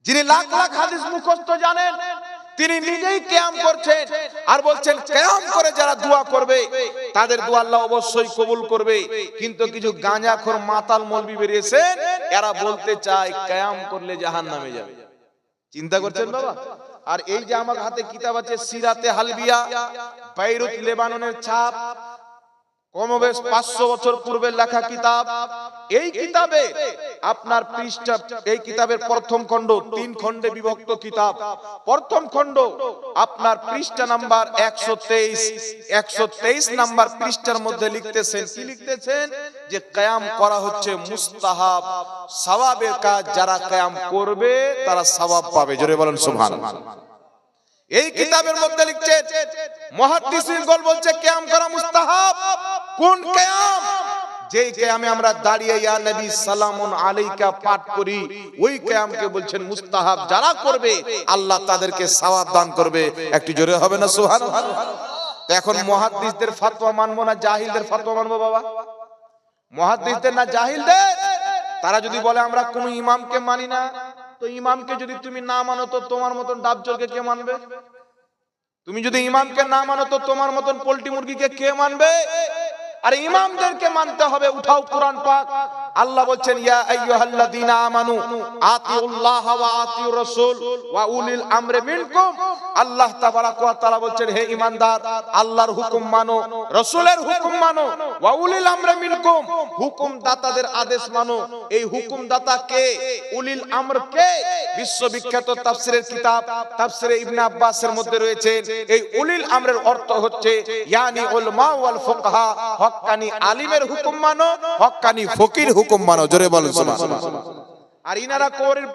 যিনি লাখ লাখ হাদিস মুখস্থ জানেন, তিনি নিজেই কিয়াম করছেন আর বলছেন কিয়াম করে যারা দোয়া করবে তাদের দোয়া আল্লাহ অবশ্যই কবুল করবে। কিন্তু কিছু গাঁজাখোর মাতাল মৌলবি বেরিয়েছেন, এরা বলতে চায় কিয়াম করলে জাহান্নামে যাবে। চিন্তা করছেন বাবা? আর এই যে আমার হাতে কিতাব আছে সিরাতে হালবিয়া, বাইরুত লেবাননের ছাপ, কমবেশ 500 বছর পূর্বে লেখা কিতাব। এই কিতাবে আপনার পৃষ্ঠা, এই কিতাবের প্রথম খণ্ড 3 খণ্ডে বিভক্ত কিতাব। প্রথম খণ্ড আপনার পৃষ্ঠা নাম্বার 123 নাম্বার পৃষ্ঠার মধ্যে লিখতেছেন, কি লিখতেছেন? যে কিয়াম করা হচ্ছে মুস্তাহাব, সওয়াবের কাজ। যারা কিয়াম করবে তারা সওয়াব পাবে। জোরে বলেন সুবহানাল্লাহ। এই কিতাবের মধ্যে লিখছেন মুহাদ্দিসিনগণ বলছে কিয়াম করা মুস্তাহাব। কোন কিয়াম? যেই কিয়ামে আমরা দাঁড়িয়ে ইয়া নবী সালামুন আলাইকা পাঠ করি, ওই কিয়ামকে বলছেন মুস্তাহাব। যারা করবে আল্লাহ তাদেরকে সওয়াব দান করবে। একটু জোরে হবে না সুবহানাল্লাহ? এখন মুহাদ্দিসদের ফতোয়া মানবো না জাহিলদের ফতোয়া মানবো বাবা? মুহাদ্দিসদের না জাহিলদের? তারা যদি বলে আমরা কোন ইমামকে মানি না, তো ইমামকে যদি তুমি না মানো তো তোমার মতন ডাবজলকে কে মানবে? তুমি যদি ইমামকে না মানো তো তোমার মতন পোল্ট্রি মুরগিকে কে মানবে? আর ইমামদেরকে মানতে হবে। উঠাও কোরআন পাক, আল্লাহ বলছেন ইয়া আইয়ুহাল্লাযীনা আমানু আতিউল্লাহ ওয়া আতিউর রাসূল ওয়া উলিল আমরি মিনকুম। আল্লাহ তাবারাক ওয়া তাআলা বলছেন হে ঈমানদার, আল্লাহর হুকুম মানো, রাসূলের হুকুম মানো, ওয়া উলিল আমরি মিনকুম, হুকুমদাতাদের আদেশ মানো। এই হুকুমদাতা কে? উলিল আমর কে? বিশ্ববিখ্যাত তাফসীরের কিতাব তাফসীরে ইবনে আব্বাসের মধ্যে রয়েছে এই উলিল আমরের অর্থ হচ্ছে ইয়ানি উলামা ওয়াল ফুকাহা, হক্কানি আলিমের হুকুম মানো, হক্কানি ফকির হুকুম মানো। জোরে বলেন সুবহানাল্লাহ। আর ইনারা কোরের